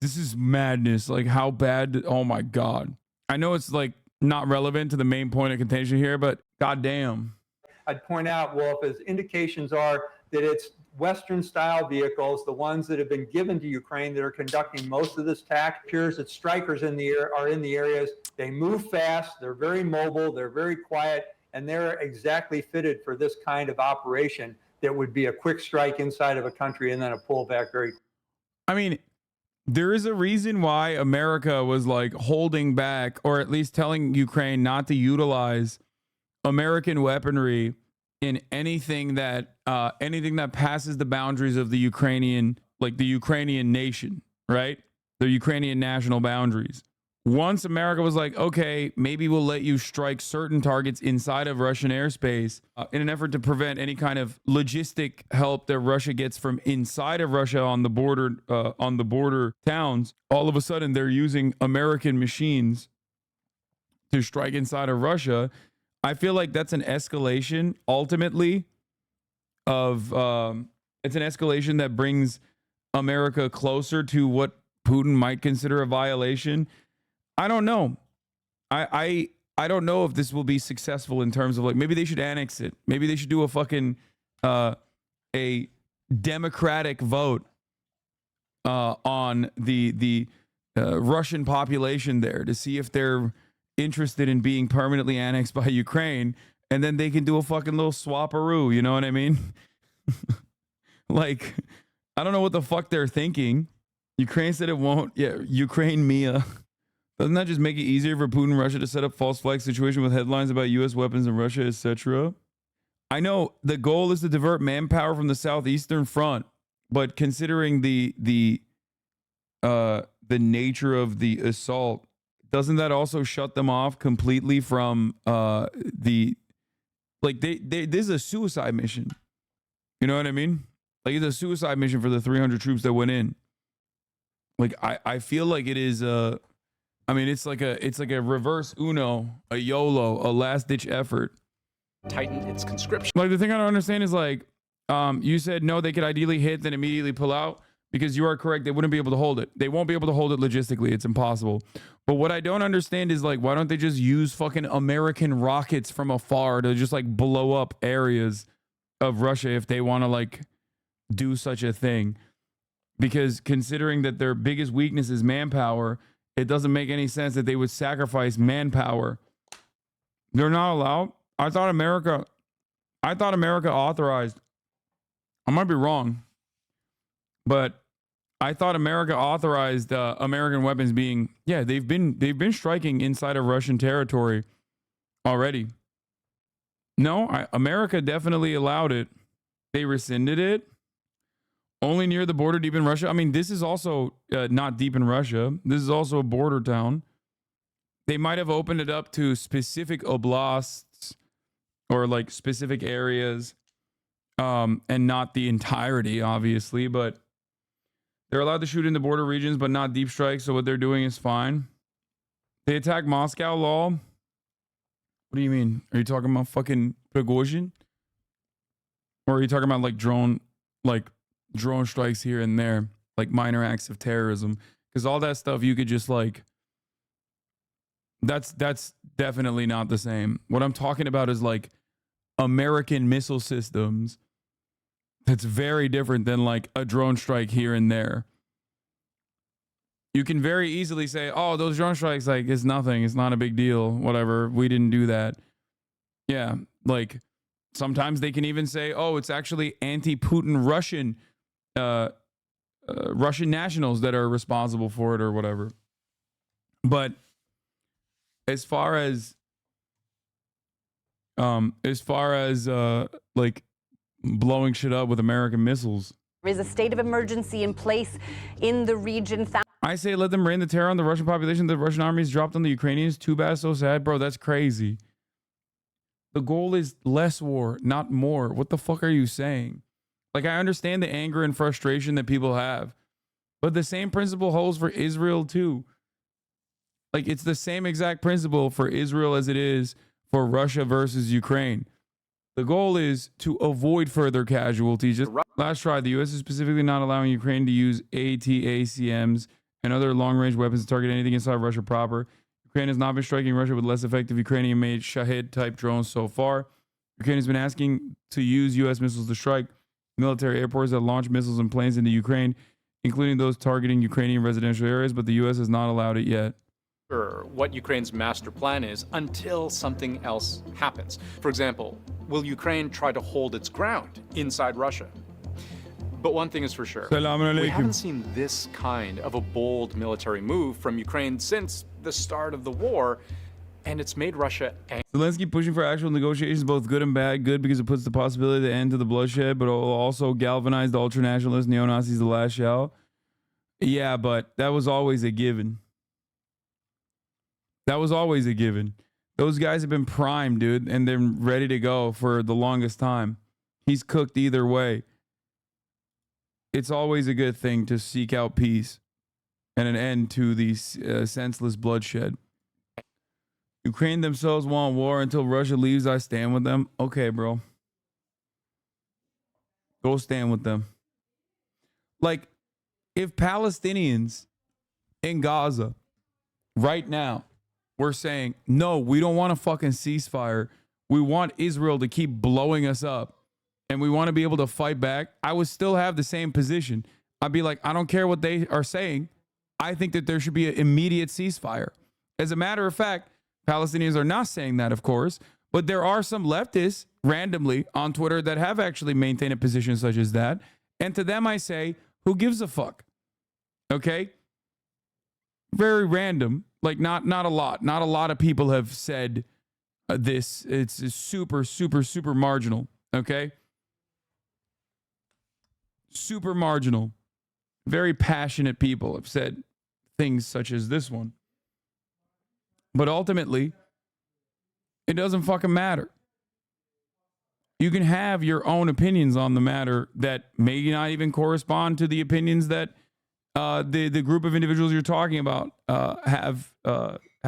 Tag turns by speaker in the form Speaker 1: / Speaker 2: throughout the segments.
Speaker 1: This is madness. Like, how bad? Oh my God. I know it's like not relevant to the main point of contention here, but goddamn.
Speaker 2: I'd point out, Wolf, as indications are that it's Western style vehicles, the ones that have been given to Ukraine, that are conducting most of this attack. It appears that strikers in the air are in the areas. They move fast, they're very mobile, they're very quiet, and they're exactly fitted for this kind of operation that would be a quick strike inside of a country and then a pullback very.
Speaker 1: I mean, there is a reason why America was like holding back, or at least telling Ukraine not to utilize American weaponry in anything that passes the boundaries of the Ukrainian, like the Ukrainian nation, right? The Ukrainian national boundaries. Once America was like, okay, maybe we'll let you strike certain targets inside of Russian airspace in an effort to prevent any kind of logistic help that Russia gets from inside of Russia on the border towns. All of a sudden, they're using American machines to strike inside of Russia. I feel like that's an escalation ultimately of it's an escalation that brings America closer to what Putin might consider a violation. I don't know. I don't know if this will be successful in terms of, like, maybe they should annex it. Maybe they should do a fucking a democratic vote on the Russian population there to see if they're interested in being permanently annexed by Ukraine, and then they can do a fucking little swaparoo, you know what I mean? Like, I don't know what the fuck they're thinking. Ukraine said it won't. Yeah, Ukraine Mia. Doesn't that just make it easier for Putin and Russia to set up false flag situation with headlines about U.S. weapons in Russia, etc.? I know the goal is to divert manpower from the southeastern front, but considering the nature of the assault, doesn't that also shut them off completely from this is a suicide mission. You know what I mean? Like, it's a suicide mission for the 300 troops that went in. Like, I feel like it is it's like a reverse Uno, a YOLO, a last ditch effort.
Speaker 3: Tighten its conscription.
Speaker 1: Like, the thing I don't understand is, like, you said no, they could ideally hit, then immediately pull out. Because you are correct, they wouldn't be able to hold it. They won't be able to hold it logistically. It's impossible. But what I don't understand is, like, why don't they just use fucking American rockets from afar to just, like, blow up areas of Russia if they want to, like, do such a thing? Because considering that their biggest weakness is manpower, it doesn't make any sense that they would sacrifice manpower. They're not allowed. I thought America authorized. I might be wrong, but I thought America authorized American weapons being, yeah, they've been striking inside of Russian territory already. No, America definitely allowed it. They rescinded it. Only near the border, deep in Russia. I mean, this is also not deep in Russia. This is also a border town. They might have opened it up to specific oblasts or, like, specific areas, and not the entirety, obviously, but they're allowed to shoot in the border regions, but not deep strikes. So what they're doing is fine. They attack Moscow, lol. What do you mean? Are you talking about fucking Prigozhin? Or are you talking about, like, drone strikes here and there, like minor acts of terrorism? Because all that stuff you could just, like, that's definitely not the same. What I'm talking about is, like, American missile systems. That's very different than, like, a drone strike here and there. You can very easily say, oh, those drone strikes, like, it's nothing. It's not a big deal. Whatever. We didn't do that. Yeah. Like, sometimes they can even say, oh, it's actually anti-Putin Russian nationals that are responsible for it or whatever. But as far as like, blowing shit up with American missiles,
Speaker 4: there is a state of emergency in place in the region.
Speaker 1: I say let them rain the terror on the Russian population the Russian armies dropped on the Ukrainians. Too bad, so sad. Bro, that's crazy. The goal is less war, not more. What the fuck are you saying? Like, I understand the anger and frustration that people have, but the same principle holds for Israel too. Like, it's the same exact principle for Israel as it is for Russia versus Ukraine. The goal is to avoid further casualties. Just last try, the U.S. is specifically not allowing Ukraine to use ATACMs and other long-range weapons to target anything inside Russia proper. Ukraine has not been striking Russia with less effective Ukrainian-made Shahid-type drones so far. Ukraine has been asking to use U.S. missiles to strike military airports that launch missiles and planes into Ukraine, including those targeting Ukrainian residential areas, but the U.S. has not allowed it yet.
Speaker 3: What Ukraine's master plan is until something else happens. For example, will Ukraine try to hold its ground inside Russia? But one thing is for sure, we haven't seen this kind of a bold military move from Ukraine since the start of the war, and it's made Russia angry.
Speaker 1: Zelensky pushing for actual negotiations, both good and bad. Good because it puts the possibility to end to the bloodshed, but it will also galvanize the ultranationalist neo-Nazis to lash out. Yeah, but that was always a given. That was always a given. Those guys have been primed, dude, and they're ready to go for the longest time. He's cooked either way. It's always a good thing to seek out peace and an end to the senseless bloodshed. Ukraine themselves want war until Russia leaves. I stand with them. Okay, bro. Go stand with them. Like, if Palestinians in Gaza right now were saying, no, we don't want a fucking ceasefire. We want Israel to keep blowing us up and we want to be able to fight back, I would still have the same position. I'd be like, I don't care what they are saying. I think that there should be an immediate ceasefire. As a matter of fact, Palestinians are not saying that, of course, but there are some leftists randomly on Twitter that have actually maintained a position such as that. And to them, I say, who gives a fuck? Okay? Very random. Like, not a lot. Not a lot of people have said this. It's super, super, super marginal. Okay? Super marginal. Very passionate people have said things such as this one. But ultimately, it doesn't fucking matter. You can have your own opinions on the matter that may not even correspond to the opinions that the group of individuals you're talking about have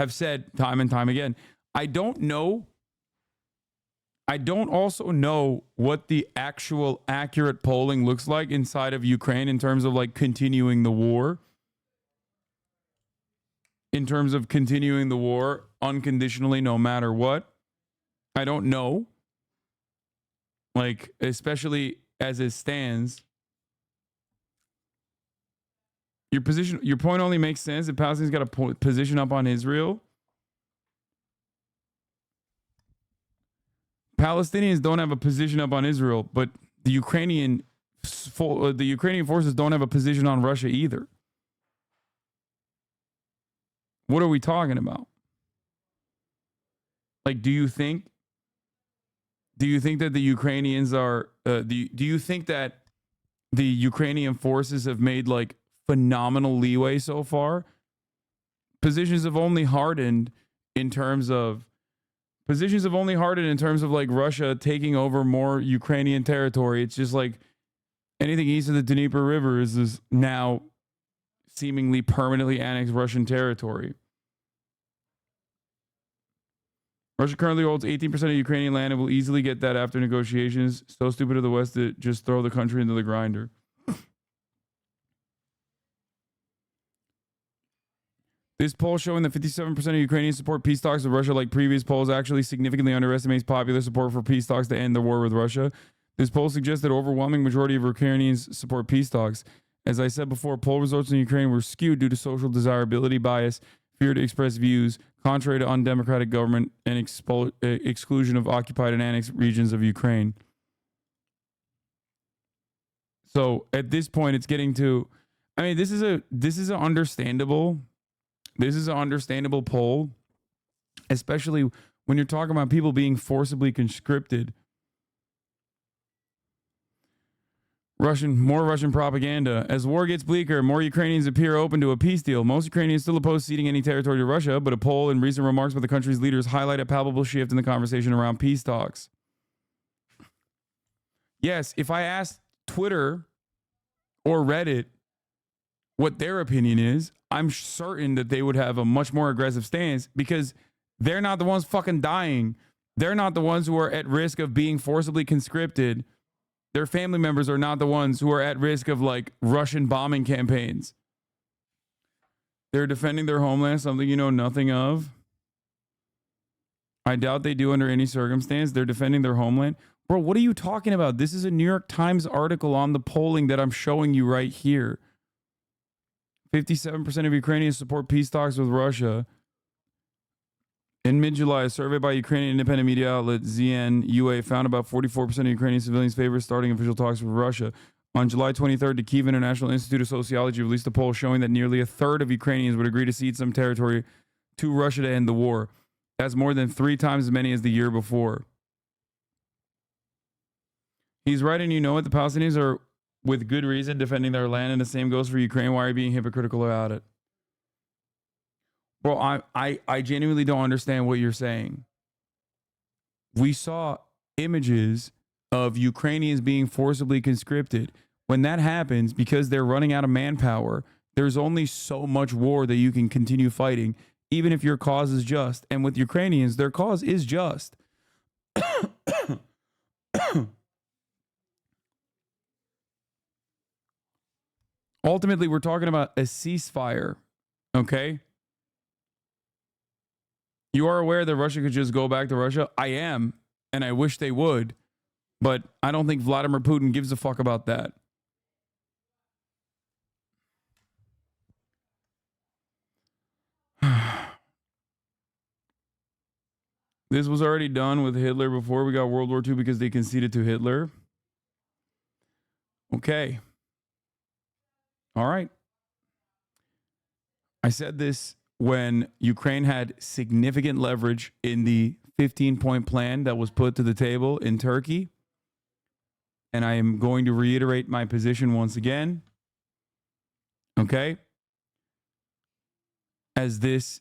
Speaker 1: said time and time again. I don't know. I don't also know what the actual accurate polling looks like inside of Ukraine in terms of like continuing the war. In terms of continuing the war unconditionally, no matter what. I don't know. Like, especially as it stands. Your point only makes sense if Palestine's got a position up on Israel. Palestinians don't have a position up on Israel, but the Ukrainian forces don't have a position on Russia either. What are we talking about? Like, do you think that the Ukrainians are do you think that the Ukrainian forces have made like phenomenal leeway so far? Positions have only hardened in terms of like Russia taking over more Ukrainian territory. It's just like anything east of the Dnieper River is now seemingly permanently annexed Russian territory. Russia currently holds 18% of Ukrainian land and will easily get that after negotiations. So stupid of the West to just throw the country into the grinder. This poll showing that 57% of Ukrainians support peace talks with Russia, like previous polls, actually significantly underestimates popular support for peace talks to end the war with Russia. This poll suggests that overwhelming majority of Ukrainians support peace talks. As I said before, poll results in Ukraine were skewed due to social desirability bias, fear to express views, contrary to undemocratic government, and exclusion of occupied and annexed regions of Ukraine. So at this point, it's getting to, I mean, this is an understandable poll, especially when you're talking about people being forcibly conscripted. More Russian propaganda. As war gets bleaker, more Ukrainians appear open to a peace deal. Most Ukrainians still oppose ceding any territory to Russia, but a poll and recent remarks by the country's leaders highlight a palpable shift in the conversation around peace talks. Yes, if I asked Twitter or Reddit what their opinion is, I'm certain that they would have a much more aggressive stance because they're not the ones fucking dying. They're not the ones who are at risk of being forcibly conscripted. Their family members are not the ones who are at risk of like Russian bombing campaigns. They're defending their homeland, something you know nothing of. I doubt they do under any circumstance. They're defending their homeland. Bro, what are you talking about? This is a New York Times article on the polling that I'm showing you right here. 57% of Ukrainians support peace talks with Russia. In mid-July, a survey by Ukrainian independent media outlet ZN-UA found about 44% of Ukrainian civilians favor starting official talks with Russia. On July 23rd, the Kyiv International Institute of Sociology released a poll showing that nearly a third of Ukrainians would agree to cede some territory to Russia to end the war. That's more than 3 times as many as the year before. He's right, and you know it. The Palestinians are, with good reason, defending their land, and the same goes for Ukraine. Why are you being hypocritical about it? Bro, I genuinely don't understand what you're saying. We saw images of Ukrainians being forcibly conscripted. When that happens, because they're running out of manpower, there's only so much war that you can continue fighting, even if your cause is just. And with Ukrainians, their cause is just. Ultimately, we're talking about a ceasefire, okay? You are aware that Russia could just go back to Russia? I am, and I wish they would, but I don't think Vladimir Putin gives a fuck about that. This was already done with Hitler before we got World War II because they conceded to Hitler. Okay. All right. I said this when Ukraine had significant leverage in the 15-point plan that was put to the table in Turkey. And I am going to reiterate my position once again. Okay? As this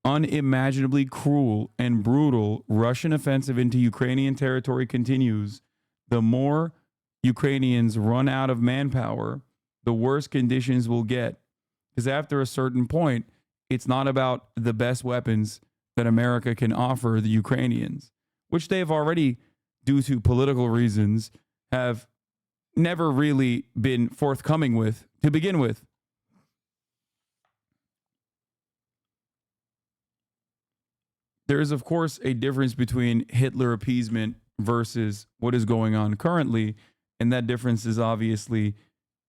Speaker 1: unimaginably cruel and brutal Russian offensive into Ukrainian territory continues, the more Ukrainians run out of manpower, the worse conditions will get. Because after a certain point, it's not about the best weapons that America can offer the Ukrainians, which they have already, due to political reasons, have never really been forthcoming with to begin with. There is, of course, a difference between Hitler appeasement versus what is going on currently, and that difference is obviously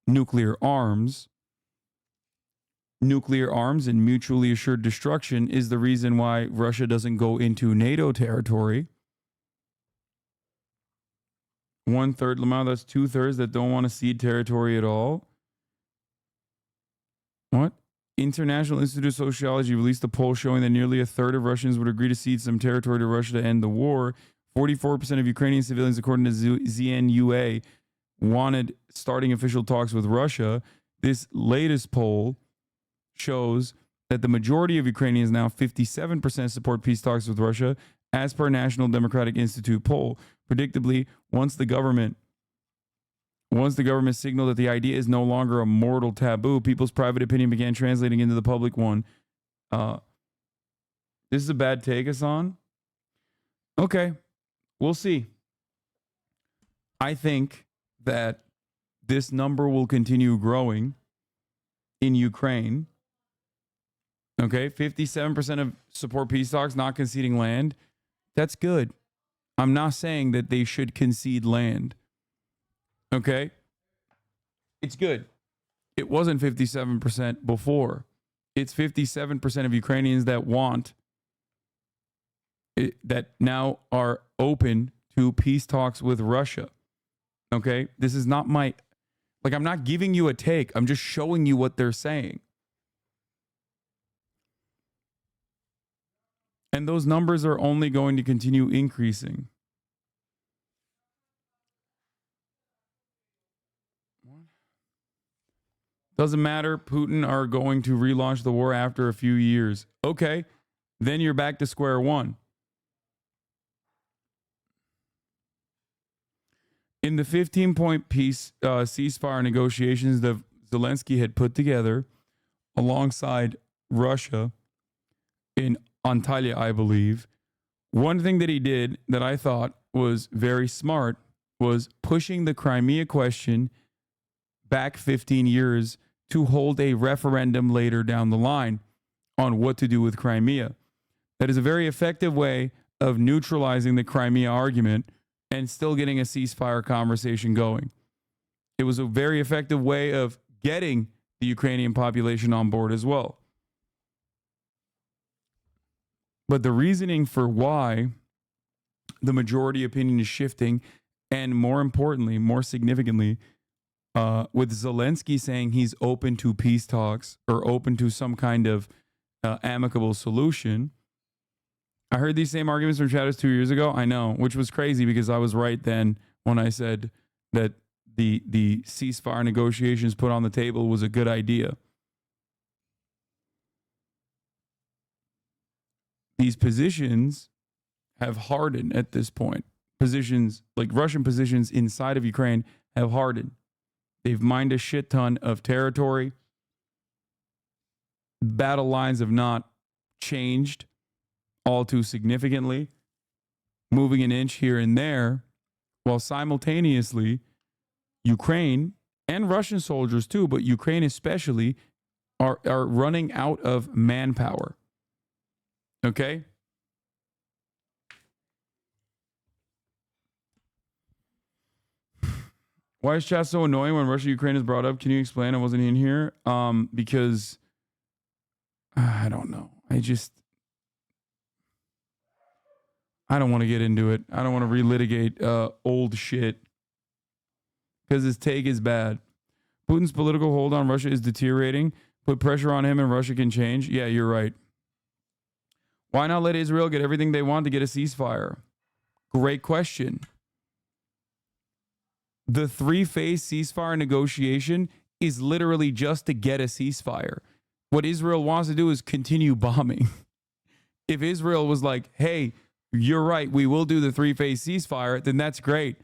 Speaker 1: nuclear arms. Nuclear arms and mutually assured destruction is the reason why Russia doesn't go into NATO territory. 1/3, Lamar, that's 2/3 that don't want to cede territory at all. What? International Institute of Sociology released a poll showing that nearly a third of Russians would agree to cede some territory to Russia to end the war. 44% of Ukrainian civilians, according to ZN-UA, wanted starting official talks with Russia. This latest poll shows that the majority of Ukrainians, now 57%, support peace talks with Russia, as per National Democratic Institute poll. Predictably, once the government signaled that the idea is no longer a mortal taboo, people's private opinion began translating into the public one. This is a bad take, Hasan. Okay, we'll see. I think that this number will continue growing in Ukraine. Okay, 57% of support peace talks, not conceding land. That's good. I'm not saying that they should concede land. Okay? It's good. It wasn't 57% before. It's 57% of Ukrainians that want it, that now are open to peace talks with Russia. Okay? This is not my, like, I'm not giving you a take. I'm just showing you what they're saying. And those numbers are only going to continue increasing. Doesn't matter. Putin are going to relaunch the war after a few years. Okay, then you're back to square one. In the 15-point peace ceasefire negotiations that Zelensky had put together alongside Russia in Antalya, I believe, one thing that he did that I thought was very smart was pushing the Crimea question back 15 years to hold a referendum later down the line on what to do with Crimea. That is a very effective way of neutralizing the Crimea argument and still getting a ceasefire conversation going. It was a very effective way of getting the Ukrainian population on board as well. But the reasoning for why the majority opinion is shifting, and more importantly, more significantly, with Zelensky saying he's open to peace talks or open to some kind of amicable solution. I heard these same arguments from Chavez 2 years ago. I know, which was crazy because I was right then when I said that the ceasefire negotiations put on the table was a good idea. These positions have hardened at this point. Positions, like Russian positions inside of Ukraine, have hardened. They've mined a shit ton of territory. Battle lines have not changed all too significantly, moving an inch here and there, while simultaneously Ukraine and Russian soldiers too, but Ukraine especially, are running out of manpower. Okay? Why is chat so annoying when Russia-Ukraine is brought up? Can you explain? I wasn't in here. Because I don't know. I don't want to get into it. I don't want to relitigate old shit because his take is bad. Putin's political hold on Russia is deteriorating. Put pressure on him and Russia can change. Yeah, you're right. Why not let Israel get everything they want to get a ceasefire? Great question. The three-phase ceasefire negotiation is literally just to get a ceasefire. What Israel wants to do is continue bombing. If Israel was like, hey, you're right, we will do the three-phase ceasefire, then that's great.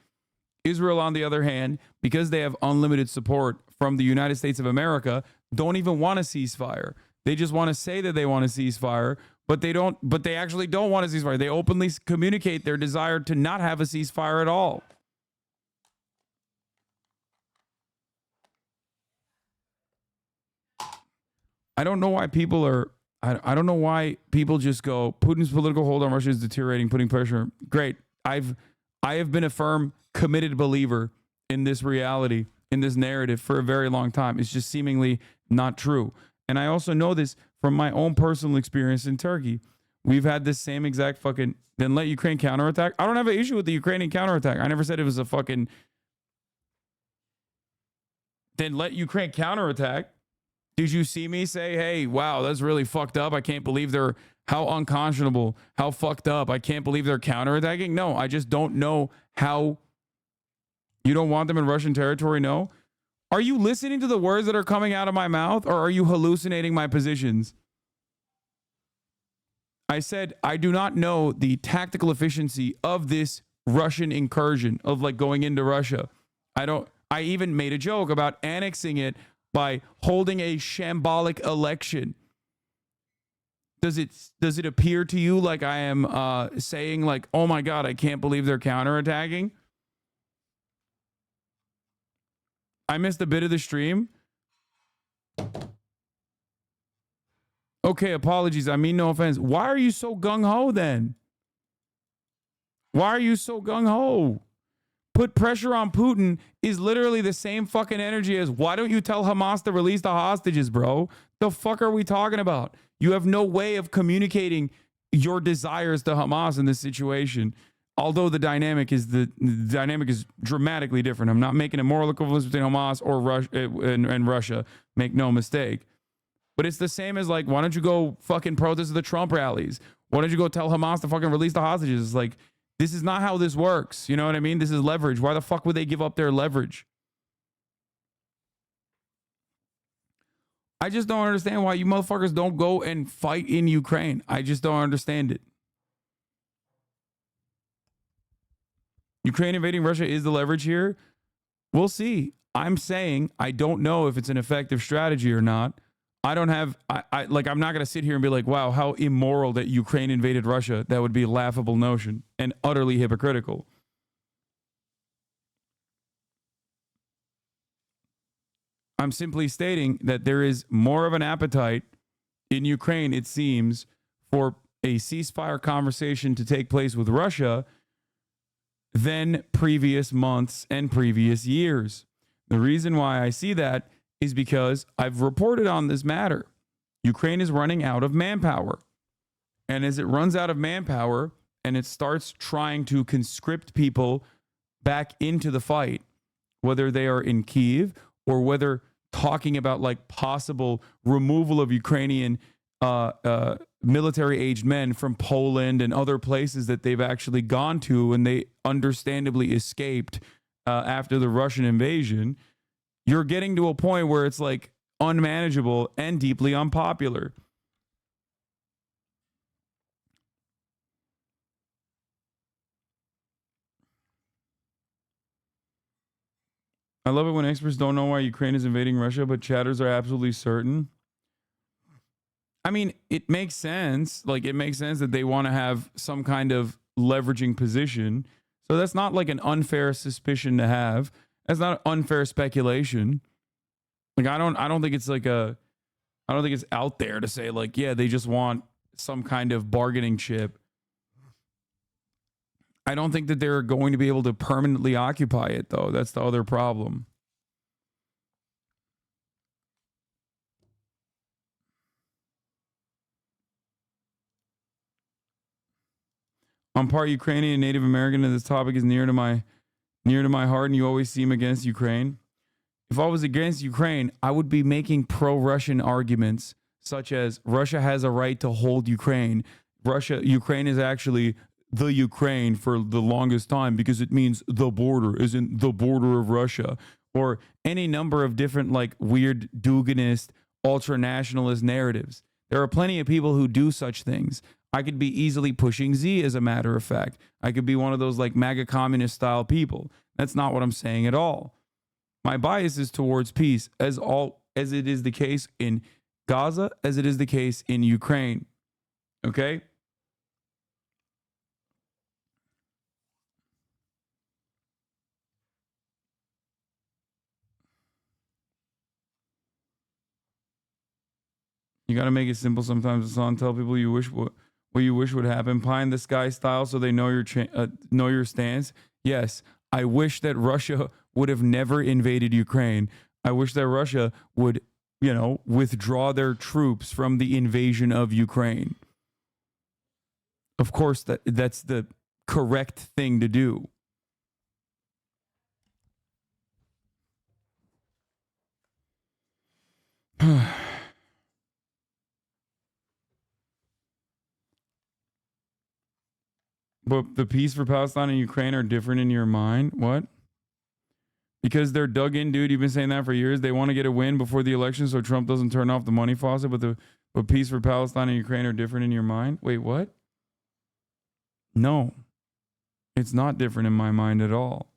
Speaker 1: Israel, on the other hand, because they have unlimited support from the United States of America, don't even want a ceasefire. They just want to say that they want a ceasefire, but they actually don't want a ceasefire. They openly communicate their desire to not have a ceasefire at all. I don't know why people are, I don't know why people just go, Putin's political hold on Russia is deteriorating, putting pressure. Great. I have been a firm, committed believer in this reality, in this narrative for a very long time. It's just seemingly not true. And I also know this from my own personal experience in Turkey. We've had this same exact fucking, then let Ukraine counterattack. I don't have an issue with the Ukrainian counterattack. I never said it was a fucking, then let Ukraine counterattack. Did you see me say, hey, wow, that's really fucked up. I can't believe they're, how unconscionable, how fucked up. I can't believe they're counterattacking. No, I just don't know how. You don't want them in Russian territory? No. Are you listening to the words that are coming out of my mouth, or are you hallucinating my positions? I said, I do not know the tactical efficiency of this Russian incursion, of like going into Russia. I even made a joke about annexing it by holding a shambolic election. Does it appear to you like I am saying like, oh my God, I can't believe they're counterattacking? I missed a bit of the stream. Okay, apologies. I mean no offense. Why are you so gung-ho then? Why are you so gung-ho? Put pressure on Putin is literally the same fucking energy as, why don't you tell Hamas to release the hostages, bro? The fuck are we talking about? You have no way of communicating your desires to Hamas in this situation. Although the dynamic is dramatically different. I'm not making a moral equivalence between Hamas or Russia and Russia. Make no mistake. But it's the same as like, why don't you go fucking protest at the Trump rallies? Why don't you go tell Hamas to fucking release the hostages? It's like, this is not how this works. You know what I mean? This is leverage. Why the fuck would they give up their leverage? I just don't understand why you motherfuckers don't go and fight in Ukraine. I just don't understand it. Ukraine invading Russia is the leverage here. We'll see. I'm saying I don't know if it's an effective strategy or not. I don't have, I'm not going to sit here and be like, wow, how immoral that Ukraine invaded Russia. That would be a laughable notion and utterly hypocritical. I'm simply stating that there is more of an appetite in Ukraine, it seems, for a ceasefire conversation to take place with Russia than previous months and previous years. The reason why I see that is because I've reported on this matter. Ukraine is running out of manpower. And as it runs out of manpower and it starts trying to conscript people back into the fight, whether they are in Kyiv or whether talking about like possible removal of Ukrainian military-aged men from Poland and other places that they've actually gone to and they understandably escaped after the Russian invasion, you're getting to a point where it's like unmanageable and deeply unpopular. I love it when experts don't know why Ukraine is invading Russia, but chatters are absolutely certain. I mean, it makes sense. Like, it makes sense that they want to have some kind of leveraging position. So that's not like an unfair suspicion to have. That's not unfair speculation. Like, I don't think it's like I don't think it's out there to say like, yeah, they just want some kind of bargaining chip. I don't think that they're going to be able to permanently occupy it, though. That's the other problem. I'm part Ukrainian and Native American, and this topic is near to my heart, and you always seem against Ukraine. If I was against Ukraine, I would be making pro-Russian arguments, such as Russia has a right to hold Ukraine. Ukraine is actually the Ukraine for the longest time because it means the border isn't the border of Russia, or any number of different like weird Duginist, ultra-nationalist narratives. There are plenty of people who do such things. I could be easily pushing Z, as a matter of fact. I could be one of those like MAGA communist style people. That's not what I'm saying at all. My bias is towards peace, as it is the case in Gaza, as it is the case in Ukraine. Okay? You got to make it simple sometimes, Hassan. Tell people you wish what you wish would happen. Pie in the sky style so they know your stance. Yes, I wish that Russia would have never invaded Ukraine. I wish that Russia would, withdraw their troops from the invasion of Ukraine. Of course, that's the correct thing to do. But the peace for Palestine and Ukraine are different in your mind? What? Because they're dug in, dude. You've been saying that for years. They want to get a win before the election so Trump doesn't turn off the money faucet, but peace for Palestine and Ukraine are different in your mind? Wait, what? No. It's not different in my mind at all.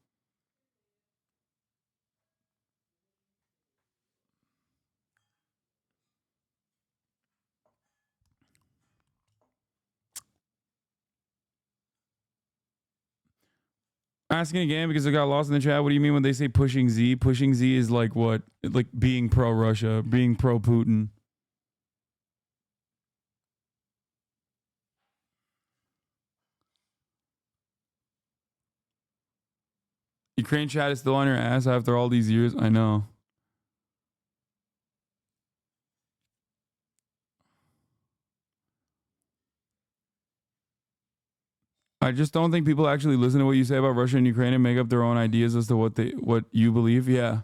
Speaker 1: Asking again because I got lost in the chat. What do you mean when they say pushing Z? Pushing Z is like what? Like being pro-Russia, being pro-Putin. Ukraine chat is still on your ass after all these years. I know. I just don't think people actually listen to what you say about Russia and Ukraine and make up their own ideas as to what you believe. Yeah.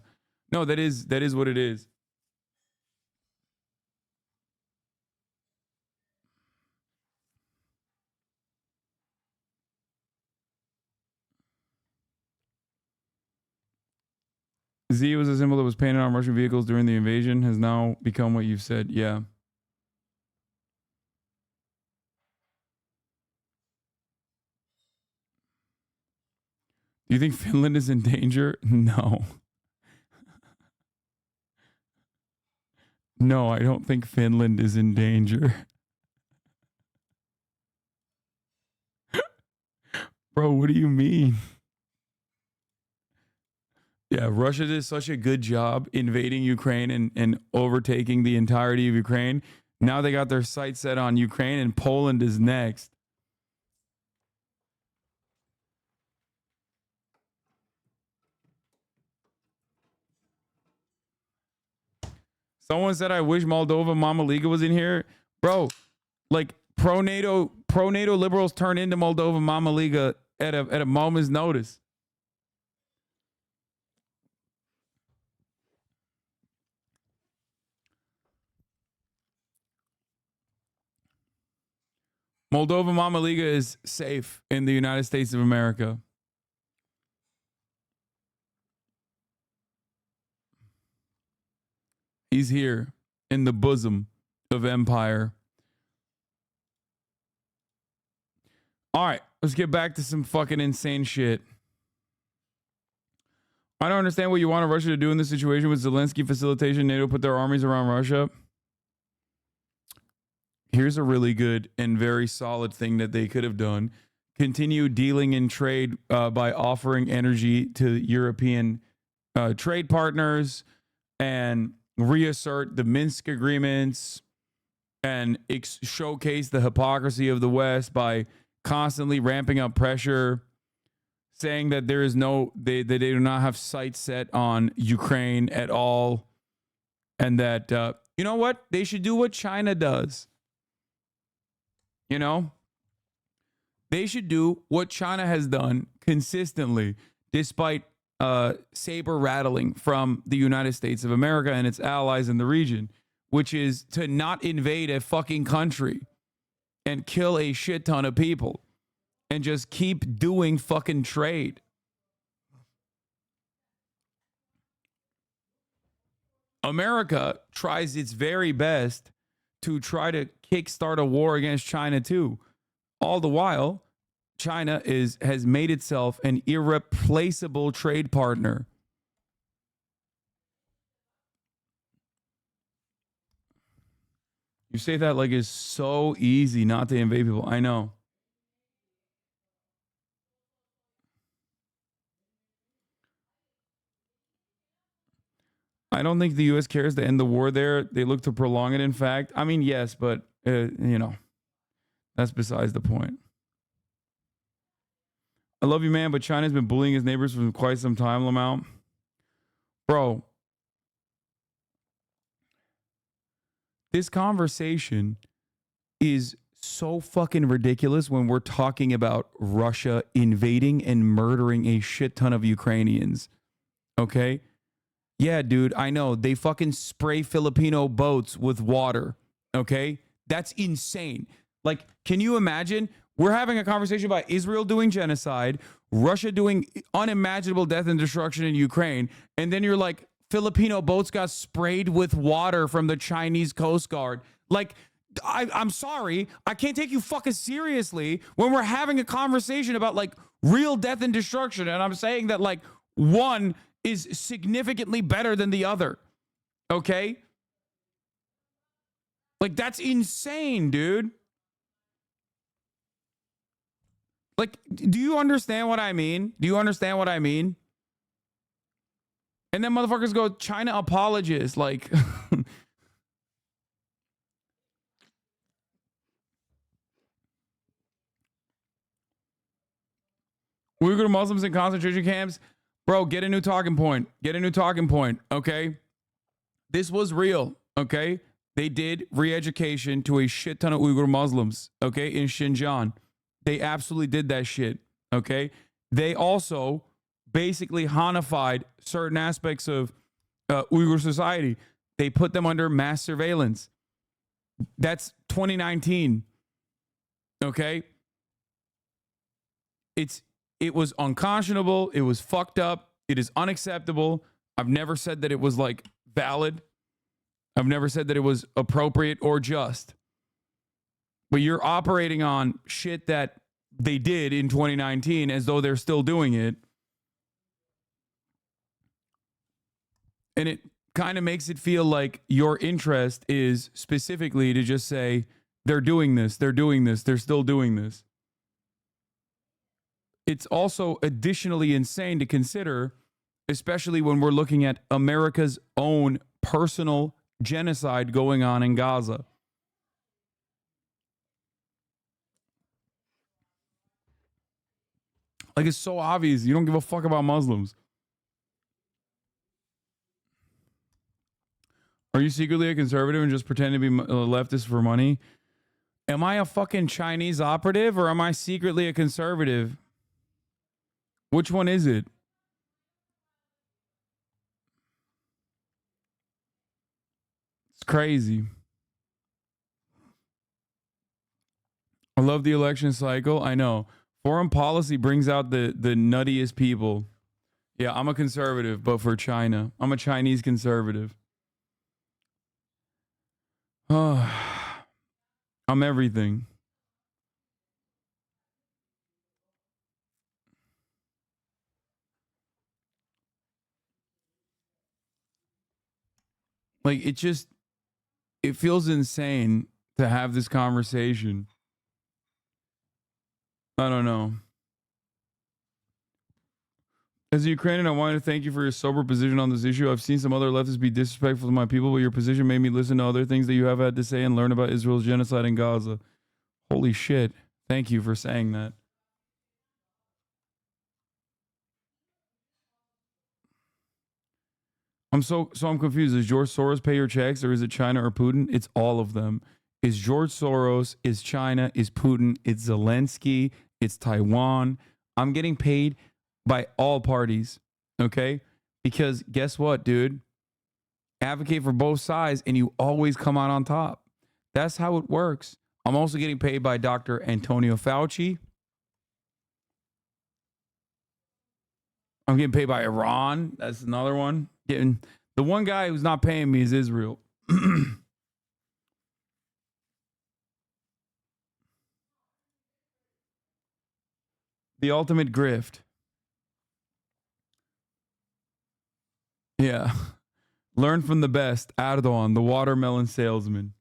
Speaker 1: No, that is what it is. Z was a symbol that was painted on Russian vehicles during the invasion, has now become what you've said. Yeah. Do you think Finland is in danger? No. No, I don't think Finland is in danger. Bro, what do you mean? Yeah, Russia did such a good job invading Ukraine and overtaking the entirety of Ukraine. Now they got their sights set on Ukraine, and Poland is next. Someone said, I wish Moldova Mama Liga was in here. Bro, like pro-NATO liberals turn into Moldova Mama Liga at a moment's notice. Moldova Mama Liga is safe in the United States of America. He's here in the bosom of empire. All right, let's get back to some fucking insane shit. I don't understand what you want Russia to do in this situation with Zelensky facilitation. NATO put their armies around Russia. Here's a really good and very solid thing that they could have done. Continue dealing in trade by offering energy to European trade partners and reassert the Minsk agreements and showcase the hypocrisy of the West by constantly ramping up pressure, saying that there is they do not have sights set on Ukraine at all. And that, you know what? They should do what China does. You know, they should do what China has done consistently, despite saber rattling from the United States of America and its allies in the region, which is to not invade a fucking country and kill a shit ton of people and just keep doing fucking trade. America tries its very best to try to kickstart a war against China too. All the while, China has made itself an irreplaceable trade partner. You say that like it's so easy not to invade people. I know. I don't think the U.S. cares to end the war there. They look to prolong it, in fact. I mean, yes, but, you know, that's besides the point. I love you, man, but China's been bullying his neighbors for quite some time, Lamau. Bro, this conversation is so fucking ridiculous when we're talking about Russia invading and murdering a shit ton of Ukrainians. Okay? Yeah, dude, I know. They fucking spray Filipino boats with water. Okay? That's insane. Like, can you imagine? We're having a conversation about Israel doing genocide, Russia doing unimaginable death and destruction in Ukraine, and then you're like, Filipino boats got sprayed with water from the Chinese Coast Guard. Like, I'm sorry, I can't take you fucking seriously when we're having a conversation about like real death and destruction, and I'm saying that like one is significantly better than the other. Okay? Like, that's insane, dude. Like, do you understand what I mean? Do you understand what I mean? And then motherfuckers go, China apologists. Like, Uyghur Muslims in concentration camps. Bro, get a new talking point. Get a new talking point, okay? This was real, okay? They did re-education to a shit ton of Uyghur Muslims, okay, in Xinjiang. They absolutely did that shit, okay? They also basically Hanified certain aspects of Uyghur society. They put them under mass surveillance. That's 2019, okay? It was unconscionable. It was fucked up. It is unacceptable. I've never said that it was like valid. I've never said that it was appropriate or just. But you're operating on shit that they did in 2019 as though they're still doing it. And it kind of makes it feel like your interest is specifically to just say, they're doing this, they're doing this, they're still doing this. It's also additionally insane to consider, especially when we're looking at America's own personal genocide going on in Gaza. Like, it's so obvious. You don't give a fuck about Muslims. Are you secretly a conservative and just pretend to be a leftist for money? Am I a fucking Chinese operative or am I secretly a conservative? Which one is it? It's crazy. I love the election cycle. I know. Foreign policy brings out the nuttiest people. Yeah, I'm a conservative, but for China. I'm a Chinese conservative. I'm everything. Like, it feels insane to have this conversation. I don't know. As a Ukrainian, I wanted to thank you for your sober position on this issue. I've seen some other leftists be disrespectful to my people, but your position made me listen to other things that you have had to say and learn about Israel's genocide in Gaza. Holy shit. Thank you for saying that. I'm confused. Does George Soros pay your checks, or is it China or Putin? It's all of them. It's George Soros, it's China, it's Putin, it's Zelensky, it's Taiwan. I'm getting paid by all parties, okay? Because guess what, dude? Advocate for both sides and you always come out on top. That's how it works. I'm also getting paid by Dr. Antonio Fauci. I'm getting paid by Iran. That's another one. The one guy who's not paying me is Israel. The ultimate grift. Yeah. Learn from the best. Erdogan, the watermelon salesman.